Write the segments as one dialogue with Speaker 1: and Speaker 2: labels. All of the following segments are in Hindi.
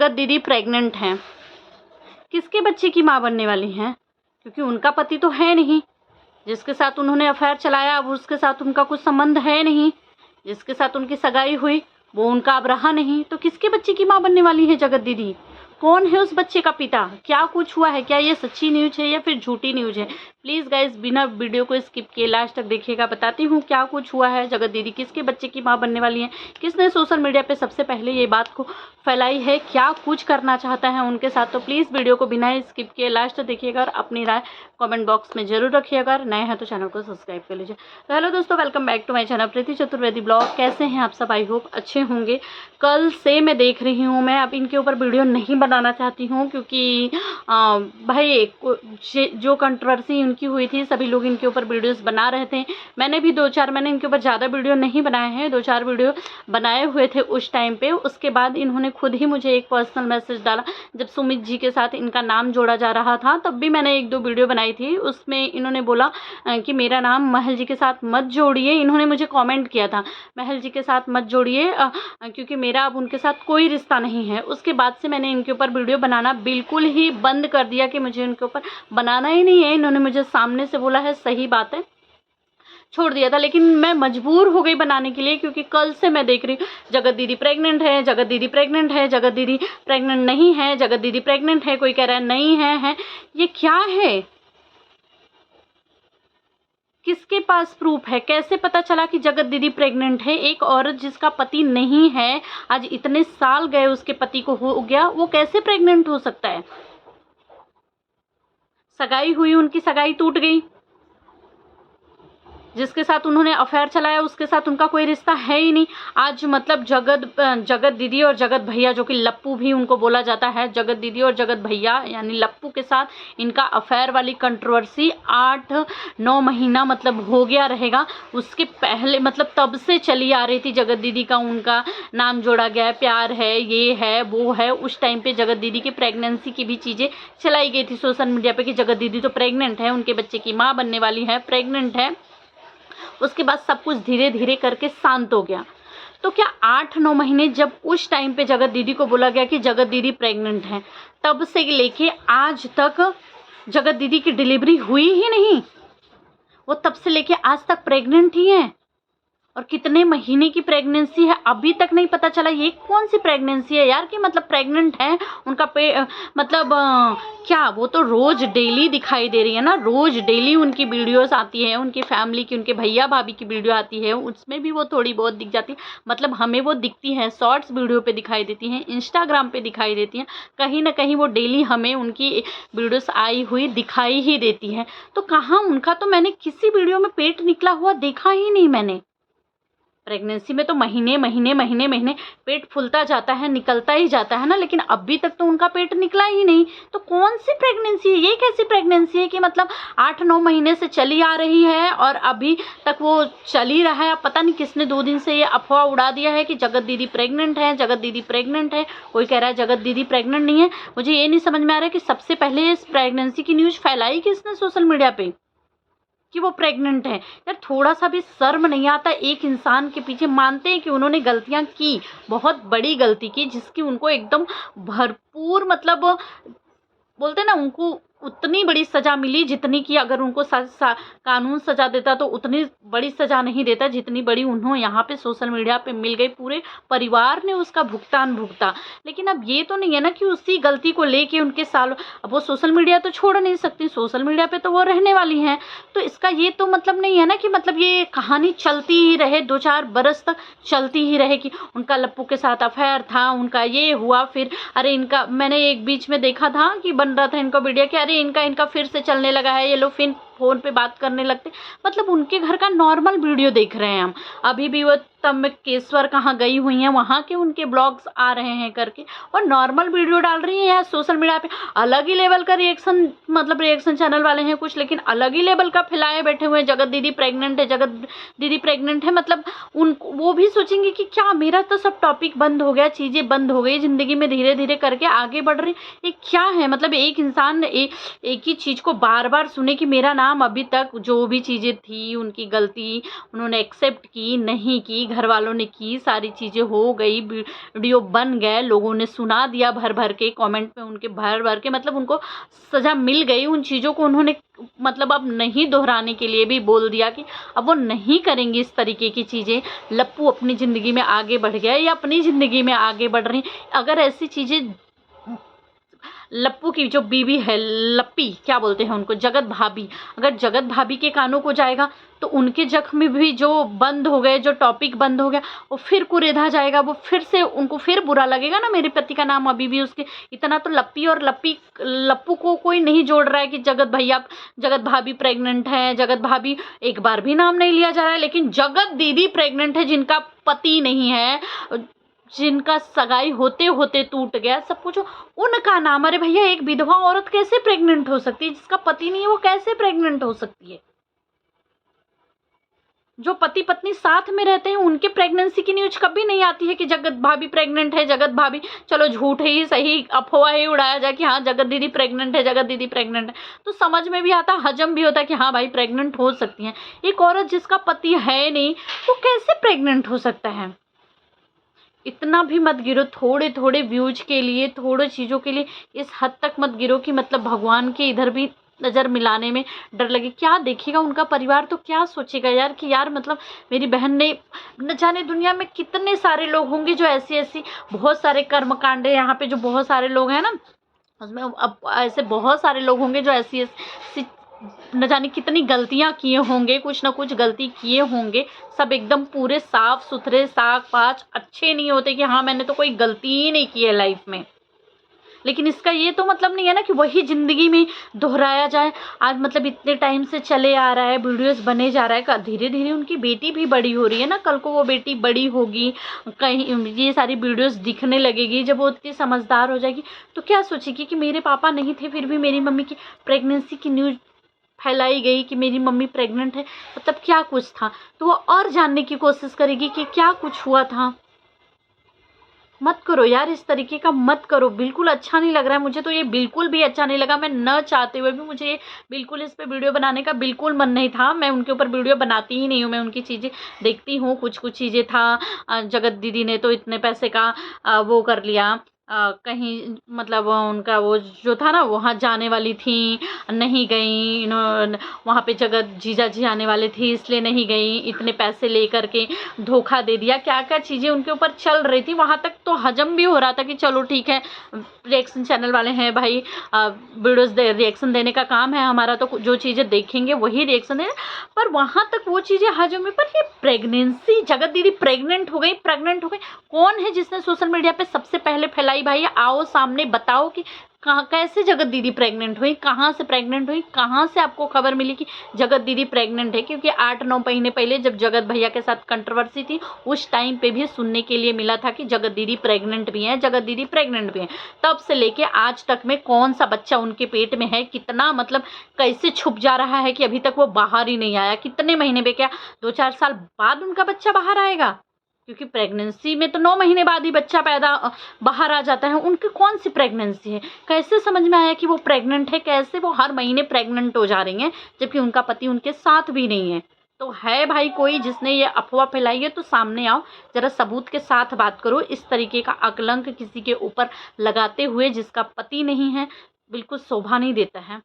Speaker 1: जगत दीदी प्रेग्नेंट हैं। किसके बच्चे की माँ बनने वाली हैं? क्योंकि उनका पति तो है नहीं, जिसके साथ उन्होंने अफेयर चलाया अब उसके साथ उनका कुछ संबंध है नहीं, जिसके साथ उनकी सगाई हुई वो उनका अब रहा नहीं। तो किसके बच्चे की माँ बनने वाली है जगत दीदी? कौन है उस बच्चे का पिता? क्या कुछ हुआ है? क्या ये सच्ची न्यूज है या फिर झूठी न्यूज है? प्लीज़ गाइस बिना वीडियो को स्किप किए लास्ट तक देखिएगा, बताती हूँ क्या कुछ हुआ है। जगत दीदी किसके बच्चे की माँ बनने वाली है? किसने सोशल मीडिया पे सबसे पहले ये बात को फैलाई है? क्या कुछ करना चाहता है उनके साथ? तो प्लीज़ वीडियो को बिना स्किप किए लास्ट तक देखिएगा और अपनी राय कमेंट बॉक्स में जरूर रखिएगा। अगर नए हैं तो चैनल को सब्सक्राइब कर लीजिए। तो हेलो दोस्तों, welcome back to my channel Preeti Chaturvedi blog. कैसे हैं आप सब? आई होप अच्छे होंगे। कल से मैं देख रही हूँ, मैं अब इनके ऊपर वीडियो नहीं बनाना चाहती हूँ क्योंकि भाई जो कंट्रोवर्सी उनकी हुई थी सभी लोग इनके ऊपर वीडियोस बना रहे थे। मैंने भी मैंने इनके ऊपर ज़्यादा वीडियो नहीं बनाए हैं, 2-4 वीडियो बनाए हुए थे उस टाइम पे। उसके बाद इन्होंने खुद ही मुझे एक पर्सनल मैसेज डाला जब सुमित जी के साथ इनका नाम जोड़ा जा रहा था, तब भी मैंने 1-2 वीडियो बनाई थी। उसमें इन्होंने बोला कि मेरा नाम महल जी के साथ मत जोड़िए। इन्होंने मुझे कॉमेंट किया था महल जी के साथ मत जोड़िए क्योंकि मेरा अब उनके साथ कोई रिश्ता नहीं है। उसके बाद से मैंने इनके ऊपर वीडियो बनाना बिल्कुल ही बंद कर दिया कि मुझे उनके ऊपर बनाना ही नहीं है। इन्होंने मुझे सामने से बोला है, सही बात है, छोड़ दिया था। लेकिन मैं मजबूर हो गई बनाने के लिए क्योंकि कल से मैं देख रही हूँ जगत दीदी प्रेग्नेंट है, जगत दीदी प्रेग्नेंट है, जगत दीदी प्रेग्नेंट नहीं है, जगत दीदी प्रेग्नेंट है, कोई कह रहा है नहीं है। ये क्या है? किसके पास प्रूफ है? कैसे पता चला कि जगत दीदी प्रेग्नेंट है? एक औरत जिसका पति नहीं है, आज इतने साल गए उसके पति को हो गया, वो कैसे प्रेग्नेंट हो सकता है? सगाई हुई, उनकी सगाई टूट गई, जिसके साथ उन्होंने अफेयर चलाया उसके साथ उनका कोई रिश्ता है ही नहीं। आज मतलब जगत दीदी और जगत भैया, जो कि लप्पू भी उनको बोला जाता है, जगत दीदी और जगत भैया यानी लप्पू के साथ इनका अफेयर वाली कंट्रोवर्सी 8-9 महीना मतलब हो गया रहेगा। उसके पहले मतलब तब से चली आ रही थी जगत दीदी का, उनका नाम जोड़ा गया है, प्यार है, ये है, वो है। उस टाइम पे जगत दीदी की प्रेगनेंसी की भी चीज़ें चलाई गई थी सोशल मीडिया पे कि जगत दीदी तो प्रेग्नेंट है, उनके बच्चे की माँ बनने वाली है, प्रेग्नेंट है। उसके बाद सब कुछ धीरे धीरे करके शांत हो गया। तो क्या 8-9 महीने जब उस टाइम पे जगत दीदी को बोला गया कि जगत दीदी प्रेग्नेंट है, तब से लेके आज तक जगत दीदी की डिलीवरी हुई ही नहीं? वो तब से लेके आज तक प्रेग्नेंट ही है। और कितने महीने की प्रेगनेंसी है अभी तक नहीं पता चला। ये कौन सी प्रेगनेंसी है यार कि मतलब प्रेग्नेंट है, उनका मतलब क्या वो तो रोज़ डेली दिखाई दे रही है ना, रोज़ डेली उनकी वीडियोस आती है, उनकी फैमिली की, उनके भैया भाभी की वीडियो आती है, उसमें भी वो थोड़ी बहुत दिख जाती है। मतलब हमें वो दिखती हैं, शॉर्ट्स वीडियो पे दिखाई देती हैं, इंस्टाग्राम पे दिखाई देती हैं, कहीं ना कहीं वो डेली हमें उनकी वीडियोस आई हुई दिखाई ही देती है। तो कहाँ उनका, तो मैंने किसी वीडियो में पेट निकला हुआ देखा ही नहीं। मैंने प्रेगनेंसी में तो महीने पेट फूलता जाता है, निकलता ही जाता है ना, लेकिन अभी तक तो उनका पेट निकला ही नहीं। तो कौन सी प्रेगनेंसी है ये? कैसी प्रेगनेंसी है कि मतलब 8-9 महीने से चली आ रही है और अभी तक वो चल ही रहा है। अब पता नहीं किसने 2 दिन से ये अफवाह उड़ा दिया है कि जगत दीदी प्रेग्नेंट है, जगत दीदी प्रेग्नेंट है, कोई कह रहा है जगत दीदी प्रेग्नेंट नहीं है। मुझे ये नहीं समझ में आ रहा है कि सबसे पहले इस प्रेगनेंसी की न्यूज़ फैलाई किसने सोशल मीडिया पे कि वो प्रेग्नेंट है? यार थोड़ा सा भी शर्म नहीं आता एक इंसान के पीछे? मानते हैं कि उन्होंने गलतियां की, बहुत बड़ी गलती की, जिसकी उनको एकदम भरपूर मतलब बोलते हैं ना, उनको उतनी बड़ी सज़ा मिली जितनी कि अगर उनको कानून सज़ा देता तो उतनी बड़ी सज़ा नहीं देता जितनी बड़ी उन्होंने यहाँ पे सोशल मीडिया पे मिल गई। पूरे परिवार ने उसका भुगतान भुगता। लेकिन अब ये तो नहीं है ना कि उसी गलती को लेके उनके सालों, अब वो सोशल मीडिया तो छोड़ नहीं सकती, सोशल मीडिया पे तो वो रहने वाली हैं। तो इसका ये तो मतलब नहीं है ना कि मतलब ये कहानी चलती ही रहे, 2-4 बरस तक चलती ही रहे कि उनका लप्पू के साथ अफेयर था, उनका ये हुआ, फिर अरे इनका, मैंने एक बीच में देखा था कि बन रहा था इनका वीडियो कि अरे इनका फिर से चलने लगा है, ये लोग फिर फ़ोन पे बात करने लगते। मतलब उनके घर का नॉर्मल वीडियो देख रहे हैं हम। अभी भी वो तम्बकेश्वर कहाँ गई हुई हैं, वहाँ के उनके ब्लॉग्स आ रहे हैं करके, और नॉर्मल वीडियो डाल रही हैं यार सोशल मीडिया पे। अलग ही लेवल का रिएक्शन, मतलब रिएक्शन चैनल वाले हैं कुछ, लेकिन अलग ही लेवल का फैलाए बैठे हुए हैं जगत दीदी प्रेग्नेंट है, जगत दीदी प्रेग्नेंट है। मतलब वो भी सोचेंगे कि क्या मेरा तो सब टॉपिक बंद हो गया, चीज़ें बंद हो गई ज़िंदगी में, धीरे धीरे करके आगे बढ़ रही। ये क्या है? मतलब एक इंसान एक ही चीज़ को बार बार सुने कि मेरा नाम नाम अभी तक जो भी चीज़ें थी उनकी गलती उन्होंने एक्सेप्ट की नहीं की, घर वालों ने की, सारी चीज़ें हो गई, वीडियो बन गए, लोगों ने सुना दिया भर भर के, कमेंट में उनके भर भर के, मतलब उनको सज़ा मिल गई। उन चीज़ों को उन्होंने मतलब अब नहीं दोहराने के लिए भी बोल दिया कि अब वो नहीं करेंगी इस तरीके की चीज़ें। लप्पू अपनी ज़िंदगी में आगे बढ़ गया या अपनी ज़िंदगी में आगे बढ़ रही। अगर ऐसी चीज़ें लप्पू की जो बीवी है, लप्पी क्या बोलते हैं उनको, जगत भाभी, अगर जगत भाभी के कानों को जाएगा तो उनके जख्म भी जो बंद हो गए, जो टॉपिक बंद हो गया, वो फिर कुरेदा जाएगा, वो फिर से उनको फिर बुरा लगेगा ना, मेरे पति का नाम अभी भी उसके इतना तो लप्पी और लप्पू को कोई नहीं जोड़ रहा है कि जगत भाभी प्रेग्नेंट है, जगत भाभी एक बार भी नाम नहीं लिया जा रहा है, लेकिन जगत दीदी प्रेग्नेंट है, जिनका पति नहीं है, जिनका सगाई होते होते टूट गया सब कुछ, उनका नाम। अरे भैया, एक विधवा औरत कैसे प्रेग्नेंट हो सकती है? जिसका पति नहीं है वो कैसे प्रेग्नेंट हो सकती है? जो पति पत्नी साथ में रहते हैं उनके प्रेगनेंसी की न्यूज कभी नहीं आती है कि जगत भाभी प्रेग्नेंट है, जगत भाभी, चलो झूठ ही सही, अफवाह ही उड़ाया जाए कि हाँ जगत दीदी प्रेग्नेंट है, जगत दीदी प्रेग्नेंट है, तो समझ में भी आता, हजम भी होता है कि हाँ भाई प्रेग्नेंट हो सकती है। एक औरत जिसका पति है नहीं वो कैसे प्रेग्नेंट हो सकता है? इतना भी मत गिरो, थोड़े थोड़े व्यूज के लिए, थोड़े चीज़ों के लिए इस हद तक मत गिरो कि मतलब भगवान के इधर भी नज़र मिलाने में डर लगे। क्या देखेगा उनका परिवार, तो क्या सोचेगा यार कि यार मतलब मेरी बहन ने, न जाने दुनिया में कितने सारे लोग होंगे जो ऐसी ऐसी बहुत सारे कर्मकांड है यहाँ पे, जो बहुत सारे लोग हैं ना उसमें, अब ऐसे बहुत सारे लोग होंगे जो ऐसी ऐसी न जाने कितनी गलतियां किए होंगे, कुछ ना कुछ गलती किए होंगे, सब एकदम पूरे साफ सुथरे साग पाँच अच्छे नहीं होते कि हाँ मैंने तो कोई गलती ही नहीं की है लाइफ में। लेकिन इसका ये तो मतलब नहीं है ना कि वही ज़िंदगी में दोहराया जाए। आज मतलब इतने टाइम से चले आ रहा है, वीडियोस बने जा रहा है, धीरे धीरे उनकी बेटी भी बड़ी हो रही है ना, कल को वो बेटी बड़ी होगी, कहीं ये सारी वीडियोस दिखने लगेगी, जब वो इतनी समझदार हो जाएगी तो क्या सोचेगी कि मेरे पापा नहीं थे फिर भी मेरी मम्मी की प्रेगनेंसी की न्यूज़ फैलाई गई कि मेरी मम्मी प्रेग्नेंट है, मतलब क्या कुछ था, तो वो और जानने की कोशिश करेगी कि क्या कुछ हुआ था। मत करो यार, इस तरीके का मत करो, बिल्कुल अच्छा नहीं लग रहा है मुझे तो, ये बिल्कुल भी अच्छा नहीं लगा। मैं न चाहते हुए भी मुझे बिल्कुल इस पे वीडियो बनाने का बिल्कुल मन नहीं था। मैं उनके ऊपर वीडियो बनाती ही नहीं हूँ, मैं उनकी चीज़ें देखती हूँ, कुछ कुछ चीज़ें था, जगत दीदी ने तो इतने पैसे का वो कर लिया, कहीं मतलब उनका वो जो था ना वहाँ जाने वाली थी, नहीं गई, वहाँ पे जगत जीजा जी आने वाले थे इसलिए नहीं गई, इतने पैसे ले करके धोखा दे दिया, क्या क्या चीज़ें उनके ऊपर चल रही थी। वहाँ तक तो हजम भी हो रहा था कि चलो ठीक है, रिएक्शन चैनल वाले हैं भाई, वीडियोस रिएक्शन देने का काम है हमारा, तो जो चीज़ें देखेंगे वही रिएक्शन दें, पर वहाँ तक वो चीज़ें हजम हुई। पर ये प्रेगनेंसी, जगत दीदी प्रेग्नेंट हो गई, कौन है जिसने सोशल मीडिया पे सबसे पहले फैलाई? भाई आओ सामने बताओ कि कहाँ, कैसे जगत दीदी प्रेग्नेंट हुई, कहाँ से प्रेग्नेंट हुई, कहाँ से आपको खबर मिली कि जगत दीदी प्रेग्नेंट है? क्योंकि 8-9 महीने पहले जब जगत भैया के साथ कंट्रोवर्सी थी उस टाइम पे भी सुनने के लिए मिला था कि जगत दीदी प्रेग्नेंट भी हैं, जगत दीदी प्रेग्नेंट भी हैं। तब से लेके आज तक में कौन सा बच्चा उनके पेट में है, कितना मतलब कैसे छुप जा रहा है कि अभी तक वो बाहर ही नहीं आया। कितने महीने में, क्या 2-4 साल बाद उनका बच्चा बाहर आएगा? क्योंकि प्रेगनेंसी में तो 9 महीने बाद ही बच्चा बाहर आ जाता है। उनकी कौन सी प्रेगनेंसी है? कैसे समझ में आया कि वो प्रेग्नेंट है? कैसे वो हर महीने प्रेग्नेंट हो जा रही हैं जबकि उनका पति उनके साथ भी नहीं है? तो है भाई कोई जिसने ये अफवाह फैलाई है तो सामने आओ, जरा सबूत के साथ बात करो। इस तरीके का अकलंक किसी के ऊपर लगाते हुए जिसका पति नहीं है, बिल्कुल शोभा नहीं देता है।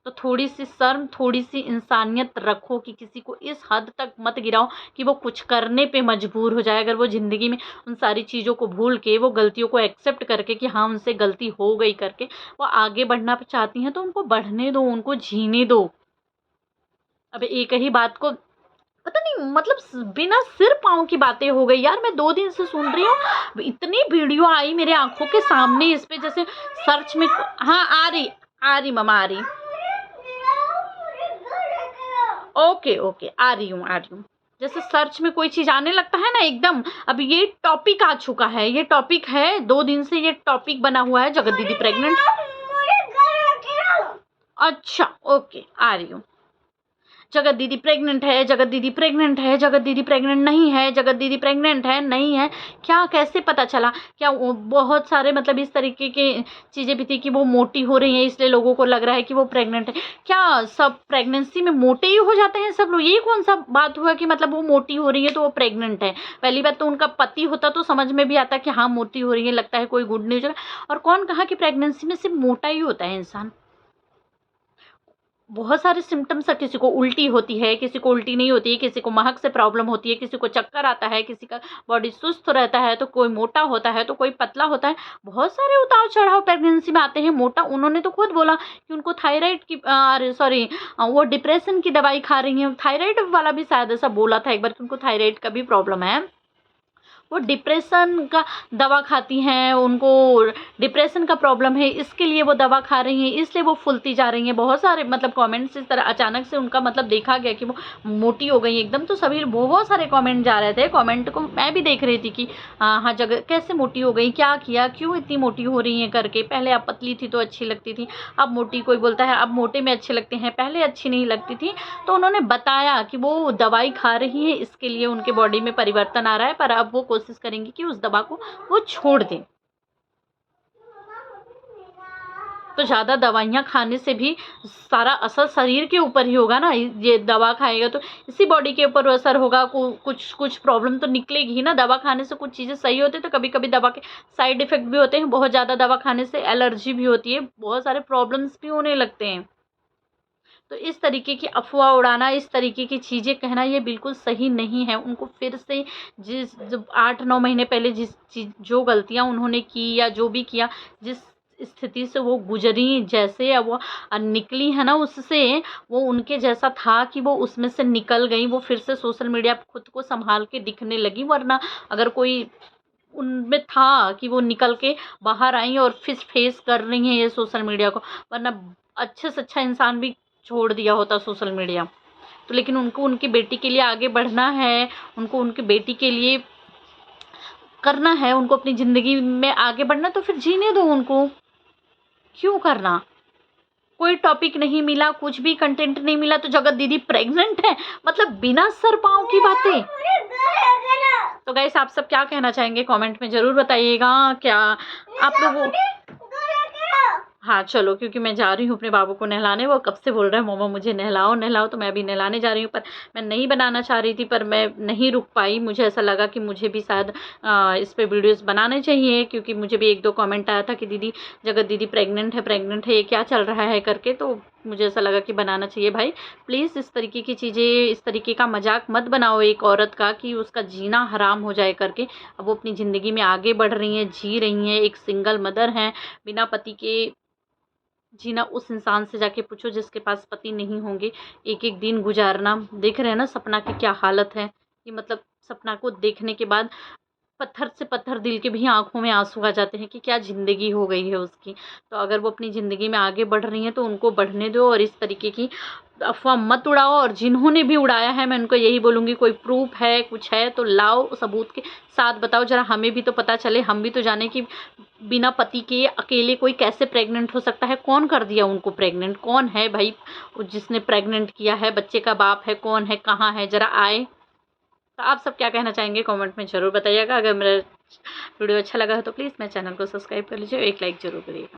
Speaker 1: तो थोड़ी सी शर्म, थोड़ी सी इंसानियत रखो कि किसी को इस हद तक मत गिराओ कि वो कुछ करने पे मजबूर हो जाए। अगर वो ज़िंदगी में उन सारी चीज़ों को भूल के, वो गलतियों को एक्सेप्ट करके कि हाँ उनसे गलती हो गई करके वो आगे बढ़ना चाहती हैं तो उनको बढ़ने दो, उनको जीने दो। अब एक ही बात को पता नहीं मतलब बिना सिर पाँव की बातें हो गई यार। मैं 2 दिन से सुन रही हूँ, इतनी वीडियो आई मेरे आंखों के सामने इस पे, जैसे सर्च में, हाँ आ रही मम्मा आ रही, ओके ओके आ रही हूँ। जैसे सर्च में कोई चीज आने लगता है ना एकदम, अब ये टॉपिक आ चुका है, ये टॉपिक है 2 दिन से ये टॉपिक बना हुआ है, जगत दीदी प्रेग्नेंट। अच्छा ओके आ रही हूँ। जगत दीदी प्रेग्नेंट है, जगत दीदी प्रेग्नेंट है, जगत दीदी प्रेग्नेंट नहीं है, जगत दीदी प्रेग्नेंट है नहीं है। क्या कैसे पता चला? क्या बहुत सारे मतलब इस तरीके की चीज़ें भी थी कि वो मोटी हो रही हैं इसलिए लोगों को लग रहा है कि वो प्रेग्नेंट है। क्या सब प्रेगनेंसी में मोटे ही हो जाते हैं सब लोग? ये कौन सा बात हुआ कि मतलब वो मोटी हो रही है तो वो प्रेग्नेंट है? पहली बात तो उनका पति होता तो समझ में भी आता कि हाँ मोटी हो रही है, लगता है कोई गुड न्यूज है। और कौन कहा कि प्रेगनेंसी में सिर्फ मोटा ही होता है इंसान? बहुत सारे सिम्टम्स है, किसी को उल्टी होती है, किसी को उल्टी नहीं होती है, किसी को महक से प्रॉब्लम होती है, किसी को चक्कर आता है, किसी का बॉडी सुस्त रहता है, तो कोई मोटा होता है तो कोई पतला होता है। बहुत सारे उतार चढ़ाव प्रेगनेंसी में आते हैं। मोटा उन्होंने तो खुद बोला कि उनको थायराइड की सॉरी वो डिप्रेशन की दवाई खा रही हैं। थायराइड वाला भी शायद ऐसा बोला था एक बार कि उनको थायराइड का भी प्रॉब्लम है। वो डिप्रेशन का दवा खाती हैं, उनको डिप्रेशन का प्रॉब्लम है, इसके लिए वो दवा खा रही हैं, इसलिए वो फूलती जा रही हैं। बहुत सारे मतलब कमेंट्स इस तरह अचानक से उनका मतलब देखा गया कि वो मोटी हो गई एकदम। तो सभी बहुत सारे कमेंट जा रहे थे। कमेंट को मैं भी देख रही थी कि हाँ जगह कैसे मोटी हो गई, क्या किया, क्यों इतनी मोटी हो रही हैं करके। पहले आप पतली थी तो अच्छी लगती थी, अब मोटी, कोई बोलता है अब मोटे में अच्छे लगते हैं, पहले अच्छी नहीं लगती थी। तो उन्होंने बताया कि वो दवाई खा रही है, इसके लिए उनके बॉडी में परिवर्तन आ रहा है, पर अब वो कोशिश करेंगी कि उस दवा को वो छोड़ दें। तो ज़्यादा दवाइयाँ खाने से भी सारा असर शरीर के ऊपर ही होगा ना। ये दवा खाएगा तो इसी बॉडी के ऊपर असर होगा। कुछ प्रॉब्लम तो निकलेगी ही ना। दवा खाने से कुछ चीज़ें सही होती है तो कभी कभी दवा के साइड इफ़ेक्ट भी होते हैं। बहुत ज़्यादा दवा खाने से एलर्जी भी होती है, बहुत सारे प्रॉब्लम्स भी होने लगते हैं। तो इस तरीके की अफ़वाह उड़ाना, इस तरीके की चीज़ें कहना ये बिल्कुल सही नहीं है। उनको फिर से जब 8-9 महीने पहले जो गलतियाँ उन्होंने की या जो भी किया, जिस स्थिति से वो गुज़री, जैसे अब वो निकली है ना उससे, वो उनके जैसा था कि वो उसमें से निकल गई। वो फिर से सोशल मीडिया पे खुद को सँभाल के दिखने लगी। वरना अगर कोई उनमें था कि वो निकल के बाहर आई और फिर फेस कर रही हैं ये सोशल मीडिया को, वरना अच्छे से अच्छा इंसान भी छोड़ दिया होता सोशल मीडिया। तो लेकिन उनको उनकी बेटी के लिए आगे बढ़ना है, उनको उनकी बेटी के लिए करना है, उनको अपनी ज़िंदगी में आगे बढ़ना, तो फिर जीने दो उनको। क्यों करना? कोई टॉपिक नहीं मिला, कुछ भी कंटेंट नहीं मिला तो जगत दीदी प्रेग्नेंट है, मतलब बिना सर पाँव की बातें। तो गाइस आप सब क्या कहना चाहेंगे कमेंट में ज़रूर बताइएगा। क्या आप लोगों हाँ चलो, क्योंकि मैं जा रही हूँ अपने बाबू को नहलाने। वो कब से बोल रहा है मम्मा मुझे नहलाओ नहलाओ, तो मैं अभी नहलाने जा रही हूँ। पर मैं नहीं बनाना चाह रही थी, पर मैं नहीं रुक पाई। मुझे ऐसा लगा कि मुझे भी शायद इस पे वीडियोस बनाने चाहिए, क्योंकि मुझे भी 1-2 कमेंट आया था कि दीदी जगत दीदी प्रेग्नेंट है, ये क्या चल रहा है करके। तो मुझे ऐसा लगा कि बनाना चाहिए। भाई प्लीज़ इस तरीके की चीज़ें, इस तरीके का मजाक मत बनाओ एक औरत का कि उसका जीना हराम हो जाए करके। अब वो अपनी ज़िंदगी में आगे बढ़ रही हैं, जी रही हैं, एक सिंगल मदर हैं, बिना पति के जीना उस इंसान से जाके पूछो जिसके पास पति नहीं होंगे। एक-एक दिन गुज़ारना, देख रहे हैं ना सपना की क्या हालत है। कि मतलब सपना को देखने के बाद पत्थर से पत्थर दिल के भी आँखों में आँसू आ जाते हैं कि क्या ज़िंदगी हो गई है उसकी। तो अगर वो अपनी ज़िंदगी में आगे बढ़ रही हैं तो उनको बढ़ने दो, और इस तरीके की अफ़वाह मत उड़ाओ। और जिन्होंने भी उड़ाया है मैं उनको यही बोलूँगी, कोई प्रूफ़ है, कुछ है तो लाओ, सबूत के साथ बताओ। ज़रा हमें भी तो पता चले, हम भी तो जानें कि बिना पति के अकेले कोई कैसे प्रेग्नेंट हो सकता है। कौन कर दिया उनको प्रेग्नेंट? कौन है भाई जिसने प्रेग्नेंट किया है? बच्चे का बाप है? कौन है? कहाँ है? ज़रा आए। तो आप सब क्या कहना चाहेंगे कमेंट में ज़रूर बताइएगा। अगर मेरा वीडियो अच्छा लगा हो तो प्लीज़ मेरे चैनल को सब्सक्राइब कर लीजिए, एक लाइक ज़रूर करिएगा।